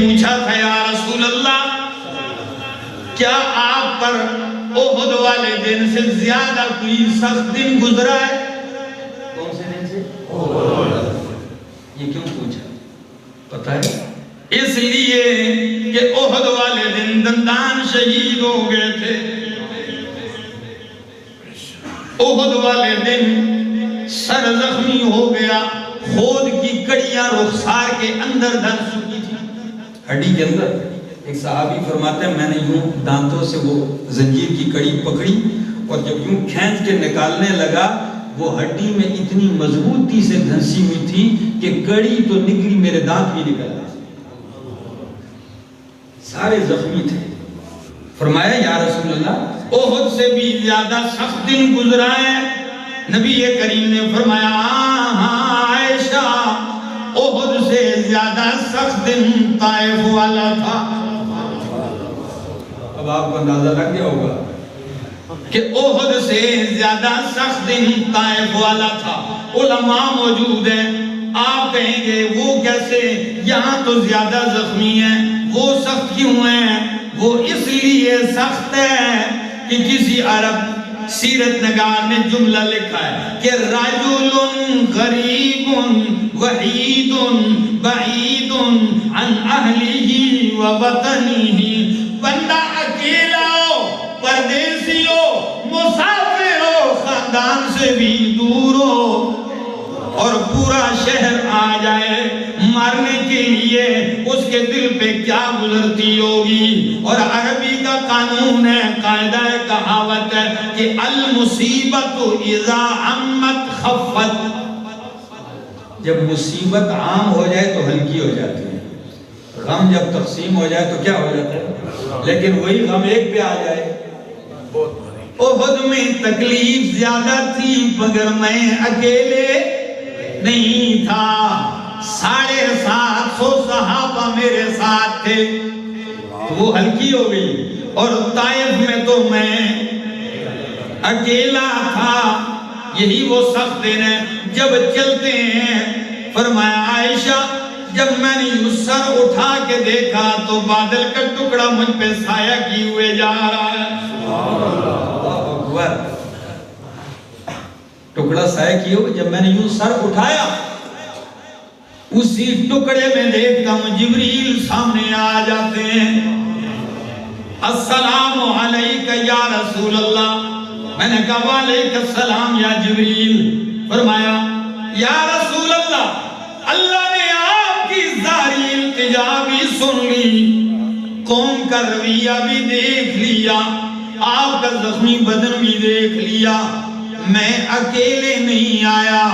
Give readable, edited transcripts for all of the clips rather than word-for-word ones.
پوچھا تھا یا رسول اللہ کیا آپ پر احد والے دن سے زیادہ کوئی سخت دن گزرا ہے؟ کون سے دن سے؟ یہ کیوں پوچھا پتہ ہے؟ اس لیے کہ احد والے دن دندان شہید ہو گئے تھے، احد والے دن سر زخمی ہو گیا، خود کی کڑیاں رخسار کے اندر دھنس چکی تھی، ہڈی کے اندر۔ ایک صحابی فرماتے ہیں میں نے یوں دانتوں سے وہ زنجیر کی کڑی پکڑی اور جب یوں کھینچ کے نکالنے لگا وہ ہڈی میں اتنی مضبوطی سے دھنسی ہوئی تھی کہ کڑی تو نکلی، میرے دانت بھی نکل گئے، سارے زخمی تھے۔ فرمایا یا رسول اللہ احد سے بھی زیادہ سخت دن گزرا ہے؟ نبی کریم نے فرمایا ہاں عائشہ، احد سے زیادہ سخت دن طائف والا تھا۔ اب آپ کو اندازہ لگ گیا ہوگا کہ احد سے زیادہ سخت دن طائف والا تھا۔ علماء موجود ہیں، آپ کہیں گے وہ کیسے، یہاں تو زیادہ زخمی ہیں، وہ سخت کیوں ہیں؟ وہ اس لیے سخت ہے کہ کسی عرب سیرت نگار نے جملہ لکھا ہے کہ رجل غریب وحید بعید عن اہلہ و وطنہ، بندہ اکیلا ہو، پردیسی ہو، مسافر ہو، خاندان سے بھی دور ہو اور پورا شہر آ جائے مارنے کے لیے، اس کے دل پہ کیا گزرتی ہوگی۔ اور عربی کا قانون ہے، قاعدہ کہاوت ہے کہ المصیبت اذا عمت خفت، جب مصیبت عام ہو جائے تو ہلکی ہو جاتی ہے، غم جب تقسیم ہو جائے تو کیا ہو جاتا ہے، لیکن وہی غم ایک پہ آ جائے۔ احد میں تکلیف زیادہ تھی مگر میں اکیلے نہیں تھا، 750 صحابہ میرے ساتھ تھے، وہ ہلکی ہو گئی۔ اور طائف میں تو میں اکیلا تھا، یہی وہ سخت دن ہے جب چلتے ہیں۔ فرمایا عائشہ جب میں نے یہ سر اٹھا کے دیکھا تو بادل کا ٹکڑا مجھ پہ سایہ کی ہوئے جا رہا ہے، ٹکڑا سایہ کیے ہوئے، جب میں نے یوں سر اٹھایا اسی ٹکڑے میں دیکھتا ہوں جبریل سامنے آ جاتے ہیں، السلام علیکہ یا رسول اللہ، میں نے کہا وعلیکہ السلام یا جبریل۔ فرمایا یا رسول اللہ، اللہ نے آپ کی ظاہری التجا بھی سن لی، قوم کا رویہ بھی دیکھ لیا، آپ کا زخمی بدن بھی دیکھ لیا، میں اکیلے نہیں آیا،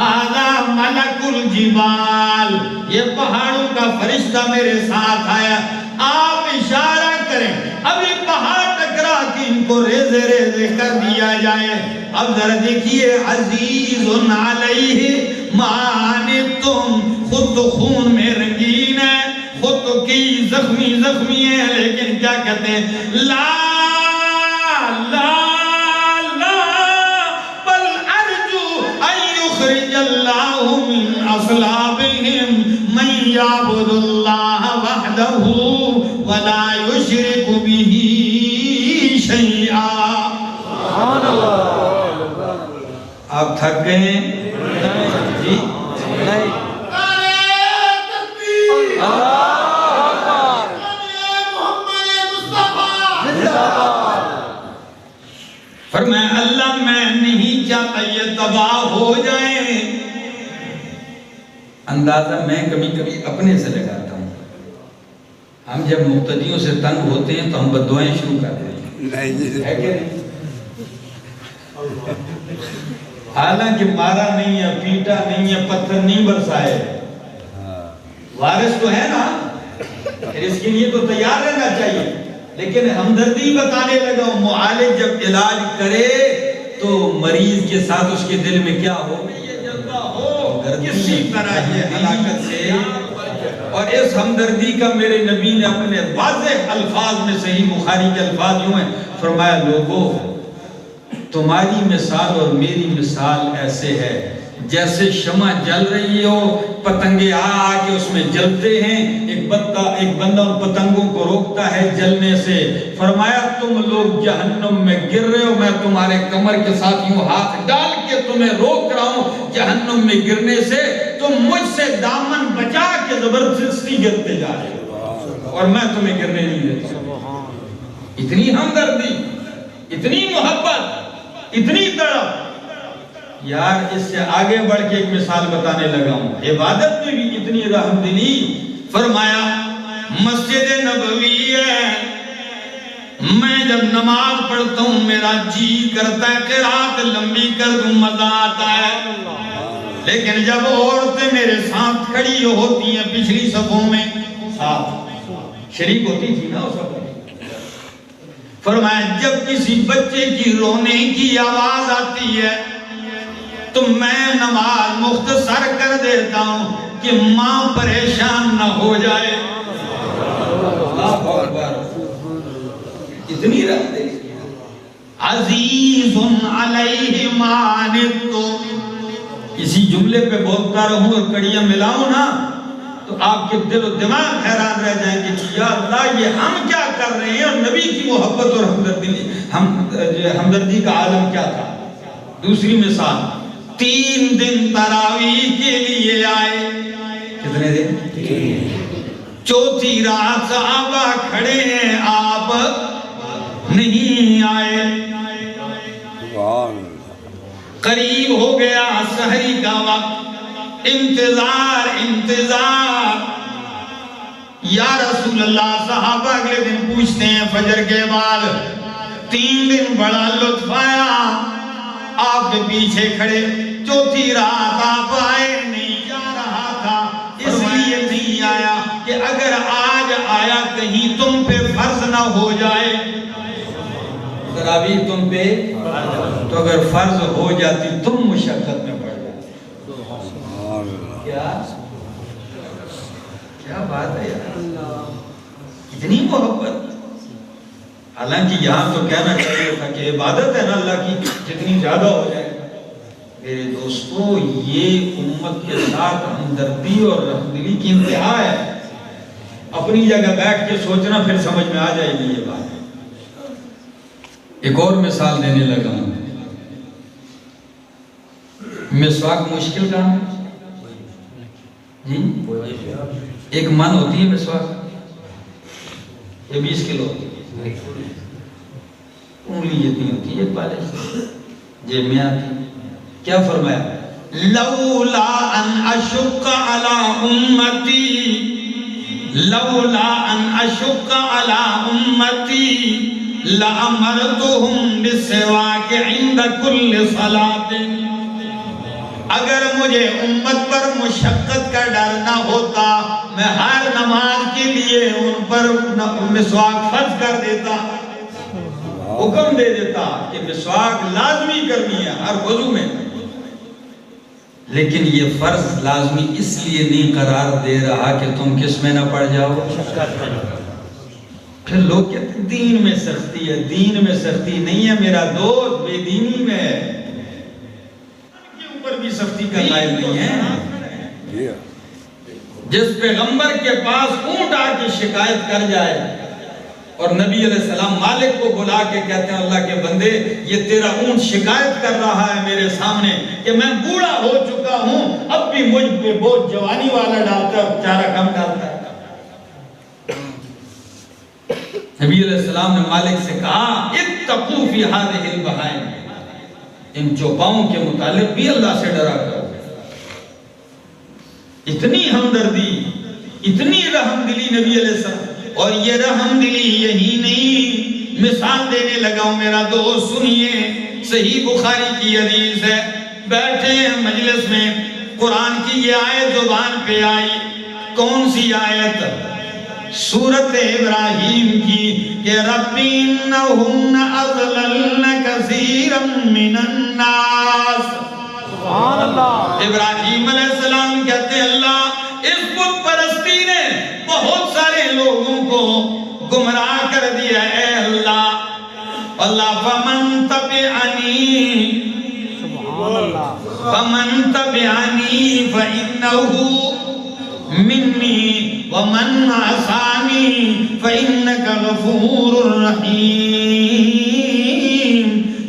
آذا ملک الجبال، یہ پہاڑوں کا فرشتہ میرے ساتھ آیا، آپ اشارہ کریں ابھی پہاڑ ٹکرا کہ ان کو ریزے ریزے کر دیا جائے۔ اب ذرا دیکھیے عزیز علیہ معنتم، خود تو خون میں رنگین ہے، خود تو کی زخمی زخمی ہے، لیکن کیا کہتے ہیں لا لا بل ارجو ان یخرج اللہ من اصلابہم من یعبد اللہ وحدہ ولا یشرک بہ شیئا۔ آپ تھک گئے ہیں جی؟ نہیں۔ فرمایا اللہ میں نہیں چاہتا یہ تباہ ہو جائیں۔ اندازہ میں کبھی کبھی اپنے سے لگاتا ہوں، ہم جب مقتدیوں سے تنگ ہوتے ہیں تو ہم بددعائیں شروع کر دیتے ہیں، ہے کہ نہیں؟ حالانکہ مارا نہیں ہے، پیٹا نہیں ہے، پتھر نہیں برسائے، وارث تو ہے نا، پھر اس کے لیے تو تیار رہنا چاہیے، لیکن ہمدردی بتانے لگا ہوں۔ معالج جب علاج کرے تو مریض کے ساتھ اس کے دل میں کیا ہو، یہ جذبہ ہو کسی طرح یہ ہلاکت سے۔ اور اس ہمدردی کا میرے نبی نے اپنے واضح الفاظ میں، صحیح بخاری کے الفاظ یوں ہیں، فرمایا لوگو تمہاری مثال اور میری مثال ایسے ہے جیسے شمع جل رہی ہو، پتنگے آ کے اس میں جلتے ہیں، ایک بندہ ان پتنگوں کو روکتا ہے جلنے سے۔ فرمایا تم لوگ جہنم میں گر رہے ہو، میں تمہارے کمر کے ساتھ یوں ہاتھ ڈال کے تمہیں روک رہا ہوں جہنم میں گرنے سے، تم مجھ سے دامن بچا کے زبردستی گرتے جا رہے ہو اور میں تمہیں گرنے نہیں دیتا۔ اتنی ہمدردی، اتنی محبت، اتنی تڑپ۔ یار اس سے آگے بڑھ کے ایک مثال بتانے لگا ہوں، عبادت میں بھی اتنی رحم دلی۔ فرمایا مسجد نبوی ہے، میں جب نماز پڑھتا ہوں میرا جی کرتا ہے قرات لمبی کر دوں، مزہ آتا ہے، لیکن جب عورتیں میرے ساتھ کھڑی ہوتی ہیں پچھلی صفوں میں، ساتھ شریک ہوتی تھی نا اس وقت، فرمایا جب کسی بچے کی رونے کی آواز آتی ہے تو میں نماز مختصر کر دیتا ہوں کہ ماں پریشان نہ ہو جائے۔ اللہ اکبر، اتنی رحمت۔ عزیز علیہ ما عنتم، اسی جملے پہ بولتا رہوں اور کڑیاں ملاؤں نا تو آپ کے دل و دماغ حیران رہ جائیں گے کہ یا اللہ یہ ہم کیا کر رہے ہیں، اور نبی کی محبت اور ہمدردی کا عالم کیا تھا۔ دوسری مثال، 3 دن تراویح کے لیے آئے، کتنے دن؟ چوتھی رات صحابہ کھڑے ہیں، آپ نہیں آئے۔ قریب ہو گیا سحری کا وقت، انتظار انتظار، یا رسول اللہ، صحابہ اگلے دن پوچھتے ہیں فجر کے بعد، 3 دن بڑا لطف آیا، آپ کے پیچھے کھڑے، چوتھی رات آپ آئے نہیں، جا رہا تھا اس لیے نہیں آیا کہ اگر آج آیا کہیں تم پہ فرض نہ ہو جائے، تراویح تم پہ، تو اگر فرض ہو جاتی تم مشقت میں پڑ جاتے۔ کیا بات ہے یار، اتنی محبت۔ حالانکہ یہاں تو کہنا چاہیے تھا کہ عبادت ہے نا اللہ کی جتنی زیادہ ہو جائے۔ میرے دوستو یہ امت کے ساتھ ہمدردی اور رحمدلی کی انتہا ہے۔ اپنی جگہ بیٹھ کے سوچنا پھر سمجھ میں آ جائے گی یہ بات۔ ایک اور مثال دینے لگا ہوں، مسواک مشکل کام ہے جی، ایک من ہوتی ہے مسواک، یہ 20 کلو ہوتی ہے، انگلی جتنی ہوتی ہے پالش جیب میں آتی۔ کیا فرمایا؟ لولا ان اشق علی امتی، لولا ان اشق علی امتی لامرتهم بالسواک عند کل صلاۃ۔ اگر مجھے امت پر مشقت کا ڈر نہ ہوتا میں ہر نماز کے لیے ان پر مسواک فرض کر دیتا، حکم دے دیتا کہ مسواک لازمی کرنی ہے ہر وضو میں۔ لیکن یہ فرض لازمی اس لیے نہیں قرار دے رہا کہ تم کس میں نہ پڑ جاؤ، پھر لوگ کہتے ہیں دین میں سختی ہے، دین میں سختی نہیں ہے میرا دوست، بے دینی میں ہے، کے اوپر بھی سختی کا قائل نہیں ہے۔ جس پیغمبر کے پاس اونٹ آ کے شکایت کر جائے اور نبی علیہ السلام مالک کو بلا کے کہتے ہیں اللہ کے بندے یہ تیرا اونٹ شکایت کر رہا ہے میرے سامنے کہ میں بوڑھا ہو چکا ہوں، اب بھی مجھ پہ بہت جوانی والا ڈالتا ہے، چارہ کم ڈالتا ہے۔ نبی علیہ السلام نے مالک سے کہا اتقوا فی ہذہ البہائم، ان چوپاؤں کے متعلق بھی اللہ سے ڈرا کرو۔ اتنی ہمدردی، اتنی رحم دلی نبی علیہ السلام۔ اور یہ رحم دلی یہی نہیں، مثال دینے لگا ہوں میرا دوست سنیے، صحیح بخاری کی حدیث ہے، بیٹھے ہیں مجلس میں، قرآن کی یہ آیت زبان پہ آئی، کون سی آیت؟ سورۃ ابراہیم کی کہ رَبِّ إِنَّهُنَّ أَضْلَلْنَ كَثِيرًا مِّنَ النَّاسِ۔ سبحان اللہ۔ ابراہیم علیہ السلام کہتے ہیں اللہ اس بت پرستی نے بہت سارے لوگوں کو گمراہ کر دیا اے اللہ، اللہ فَمَن تَبِعَنِي، سبحان اللہ، فمن تبعنی فإنہ منی ومن عصانی فإنک غفور رحیم.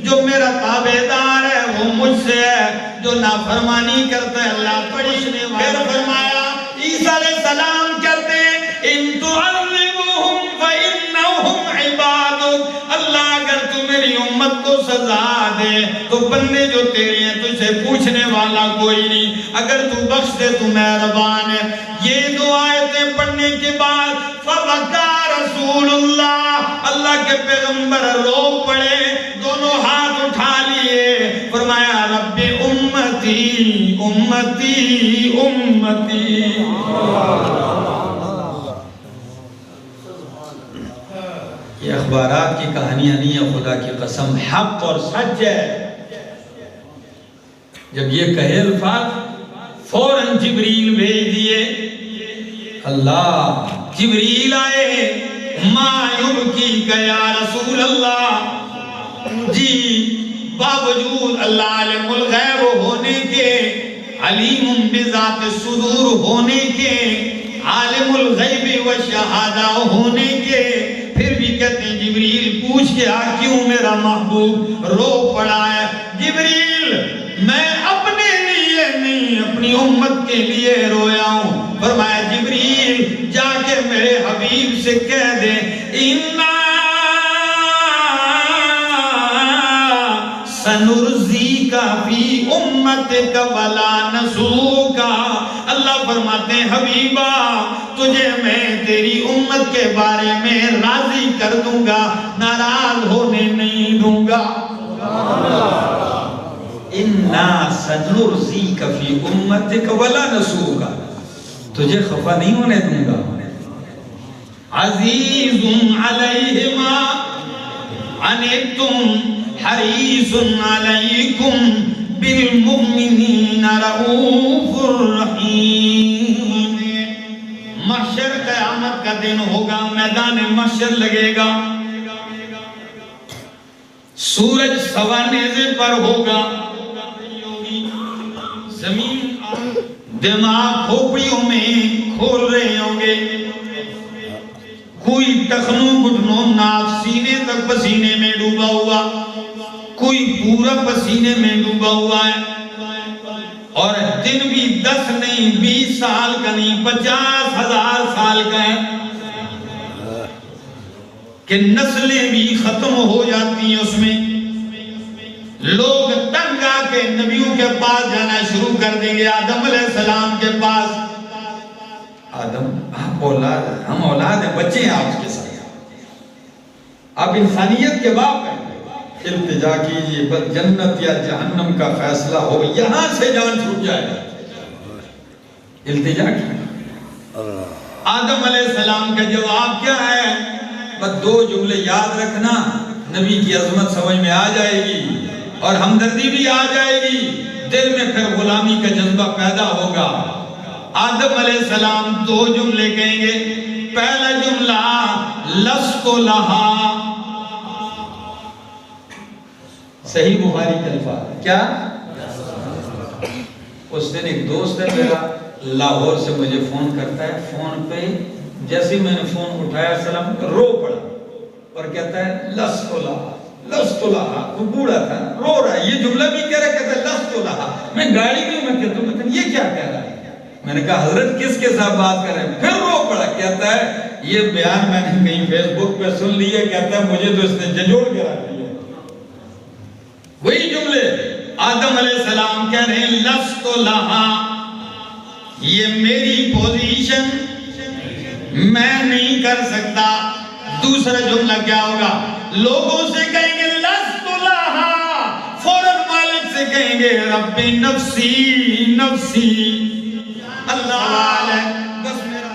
جو میرا تابعدار ہے وہ مجھ سے ہے، جو نافرمانی کرتا ہے اللہ پڑھنے والا. پھر فرمایا عیسیٰ علیہ السلام کہتے ہیں ان تعذبوہم فإنہم عبادک. اللہ اگر تو میری امت کو سزا دے تو بندے جو تیرے ہیں تجھ سے پوچھنے والا کوئی نہیں، اگر تو بخش دے تو مہربان ہے. یہ دو آیتیں پڑھنے کے بعد فبکا رسول اللہ، اللہ کے پیغمبر رو پڑے، دونوں ہاتھ اٹھا لیے، فرمایا رب امتی امتی امتی. یہ اخبارات کی کہانیاں نہیں ہے، خدا کی قسم حق اور سچ ہے. جب یہ کہے الفاظ فوراً جبریل بھیج دیے. اللہ جبریل آئے، ما یبکیک یا رسول اللہ. جی باوجود اللہ عالم الغیب ہونے کے، علیم بذات الصدور ہونے کے، عالم الغیب و شہادہ ہونے کے، پھر بھی کہتے ہیں جبریل پوچھ کے آ کیوں میرا محبوب رو پڑا ہے. جبریل میں اپنے لیے نہیں اپنی امت کے لیے رویا ہوں. فرمایا جبریل جا کے میرے حبیب سے کہہ دے اِنَّا سَنُرْزِيكَ فِي أُمَّتِكَ وَلَا نَسُوكَ. اللہ فرماتے ہیں حبیبہ تجھے میں تیری امت کے بارے میں راضی کر دوں گا، ناراض ہونے نہیں دوں گا. اِنَّا سَنُرْزِيكَ فِي أُمَّتِكَ وَلَا نَسُوكَ. تجھے خفا نہیں ہونے دوں گا. عزیز علیہ ما عنتم حریص علیکم بالمؤمنین رؤوف الرحیم. محشر قیامت کا دن ہوگا، میدان محشر لگے گا، سورج سوا نیزے پر ہوگا، زمین دماغ کھوپڑیوں میں کھول رہے ہوں گے، کوئی ٹخنوں گھٹنوں ناک سینے تک پسینے میں ڈوبا ہوا، کوئی پورا پسینے میں ڈوبا ہوا ہے، اور دن بھی 10 نہیں 20 سال کا نہیں 50,000 سال کا ہے کہ نسلیں بھی ختم ہو جاتی ہیں. اس میں لوگ تنگ آ کے نبیوں کے پاس جانا شروع کر دیں گے، آدم علیہ السلام کے پاس. آدم آپ اولاد ہیں، ہم اولاد ہیں، بچے ہیں آپ کے ساتھ، آپ انسانیت کے باپ ہیں، التجا کیجئے بس جنت یا جہنم کا فیصلہ ہو، یہاں سے جان چھوٹ جائے گا. التجا کیجئے. آدم علیہ السلام کا جواب کیا ہے؟ بس 2 جملے یاد رکھنا، نبی کی عظمت سمجھ میں آ جائے گی اور ہمدردی بھی آ جائے گی، دل میں پھر غلامی کا جذبہ پیدا ہوگا. آدم علیہ السلام 2 جملے کہیں گے. پہلا جملہ لست لہا، صحیح بخاری کے الفاظ کیا؟ اس دن ایک دوست ہے میرا لاہور سے مجھے فون کرتا ہے، فون پہ جیسے میں نے فون اٹھایا سلام رو پڑا اور کہتا ہے لست لہا لست لہا. وہ بوڑھا تھا رو رہا ہے، یہ جملہ بھی کہہ رہا ہے، کہتا ہے لست لہا. میں گاڑی میں کہتا ہوں یہ کیا کہہ رہا ہے؟ میں نے کہا حضرت کس کے ساتھ بات کر رہے ہیں؟ پھر رو پڑا. کہتا ہے یہ بیان میں نے کہیں فیس بک پہ سن لیا، کہتا ہے مجھے تو اس نے جھنجھوڑ کے رکھ دیا. وہی جملے آدم علیہ السلام کہہ رہے ہیں لست لہا، یہ میری پوزیشن میں نہیں کر سکتا. دوسرا جملہ کیا ہوگا؟ لوگوں سے کہیں گے لست لہا، فوراً مالک سے کہیں گے رب نفسی نفسی. اللہ علیہ بس میرا.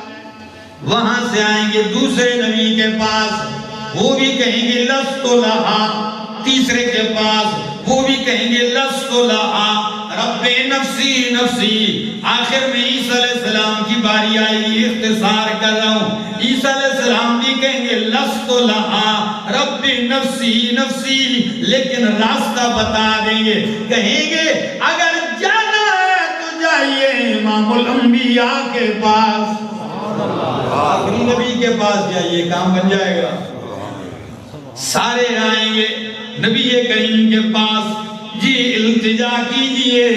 وہاں سے آئیں گے دوسرے نبی کے پاس، وہ بھی کہیں گے لست لہا. تیسرے کے پاس وہ بھی کہیں گے لست لہا رب نفسی نفسی. آخر میں عیسیٰ علیہ السلام کی باری آئی، اختصار کر رہا ہوں. عیسیٰ علیہ السلام بھی کہیں گے لست لہا رب نفسی نفسی، لیکن راستہ بتا دیں گے. کہیں گے اگر جا امام الانبیاء کے پاس، آخری نبی کے پاس جائیے، کام بن جائے گا۔ سارے آئیں گے نبی کریم کے پاس، جی التجا کیجئے،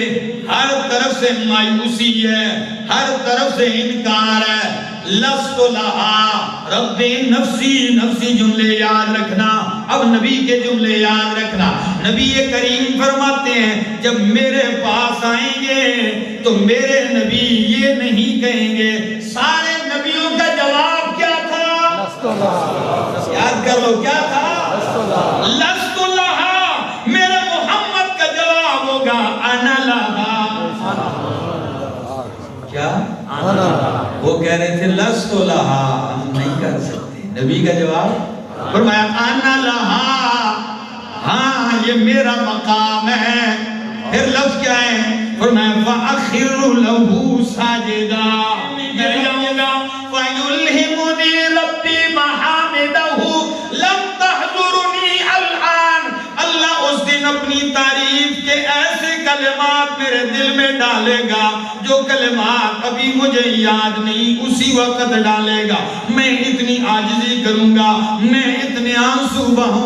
ہر طرف سے مایوسی ہے، ہر طرف سے انکار ہے۔ لست لہا رب نفسی، نفسی جملے یاد رکھنا، اب نبی کے جملے یاد رکھنا۔ نبی کریم فرماتے ہیں جب میرے پاس آئیں گے تو میرے نبی یہ نہیں کہیں گے۔ سارے نبیوں کا جواب کیا تھا؟ یاد کر لو کیا تھا؟ لست لہا، میرے محمد کا جواب ہوگا انا لہا۔ کیا؟ وہ کہہ رہے تھے لست لہا، ہم نہیں کر سکتے۔ نبی کا جواب فرمایا انا لہا، ہاں یہ میرا مقام ہے۔ پھر لفظ کیا ہے؟ فرمایا فَأَخِرُ لَهُ سَاجِدًا، میں جاؤں گا فَيُلْهِمُنِي رَبِّي مَحَامِدَهُ لَمْ تَحْضُرُنِي الْآن۔ اللہ اس دن اپنی تعریف کے ایسے کلمات میرے دل میں ڈالے گا جو کلمات ابھی مجھے یاد نہیں، اسی وقت ڈالے گا۔ میں اتنی عاجزی کروں گا، میں اتنے آنسو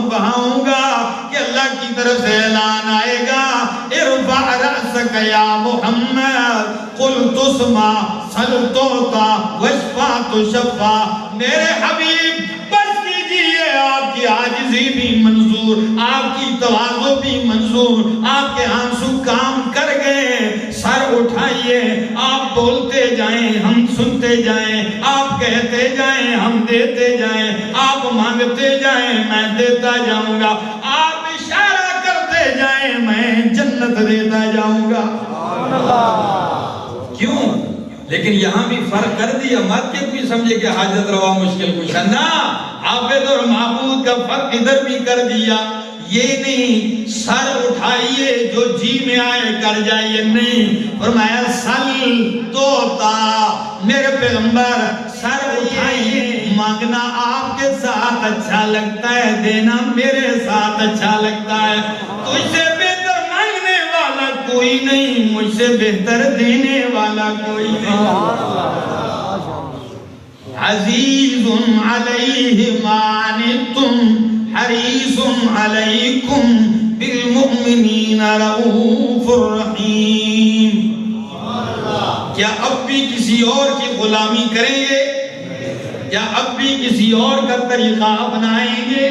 بہاؤں گا کہ اللہ کی طرف سے اعلان آئے گا ارفع رأسک یا محمد قل تسمع سل تعطا واشفع تشفع۔ میرے حبیب بس کیجئے، آپ کی عاجزی بھی منظور، آپ کی تواضع بھی منظور، آپ کے آنسو کام کر گئے۔ سر اٹھائیے، آپ بولتے جائیں ہم سنتے جائیں، آپ کہتے جائیں ہم دیتے جائیں، آپ مانگتے جائیں میں دیتا جاؤں گا، آپ اشارہ کرتے جائیں میں جنت دیتا جاؤں گا۔ کیوں؟ لیکن یہاں بھی فرق کر دیا، مت کہ کوئی سمجھے کہ حاجت روا مشکل کشا، نہ، عابد اور معبود کا فرق ادھر بھی کر دیا۔ یہ نہیں سر اٹھائیے جو جی میں آئے کر جائیے، نہیں، فرمایا سل توتا، میرے پیغمبر سر اٹھائیے، مانگنا آپ کے ساتھ اچھا لگتا ہے، دینا میرے ساتھ اچھا لگتا ہے۔ تجھ سے بہتر مانگنے والا کوئی نہیں، مجھ سے بہتر دینے والا کوئی نہیں۔ عزیز علیہ ما عنتم حریص علیکم بالمؤمنین رؤوف الرحیم۔ کیا اب بھی کسی اور کی غلامی کریں گے؟ یا اب بھی کسی اور کا طریقہ اپنائیں گے؟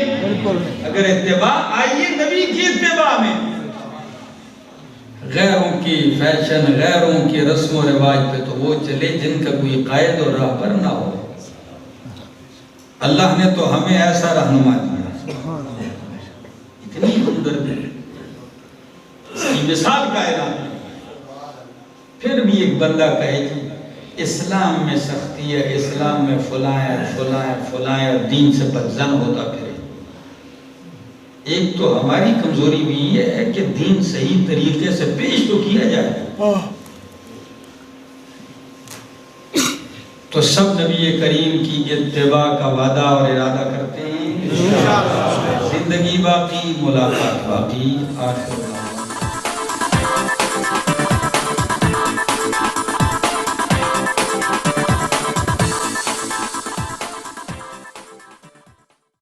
اگر اتباع، آئیے نبی کی اتباع میں، غیروں کی فیشن، غیروں کی رسم و رواج پہ تو وہ چلے جن کا کوئی قائد اور راہبر نہ ہو۔ اللہ نے تو ہمیں ایسا رہنما دیا، اتنی ہمدردی، اس کی مثال کا اعلان۔ پھر بھی ایک بندہ کہے جی اسلام میں سختی ہے، اسلام میں فلائیں اور دین سے بدزن ہوتا پھرے۔ ایک تو ہماری کمزوری بھی یہ ہے کہ دین صحیح طریقے سے پیش تو کیا جائے، تو سب نبی کریم کی اتباع کا وعدہ اور ارادہ کرتے ہیں۔ زندگی باقی، ملاقات باقی، آخر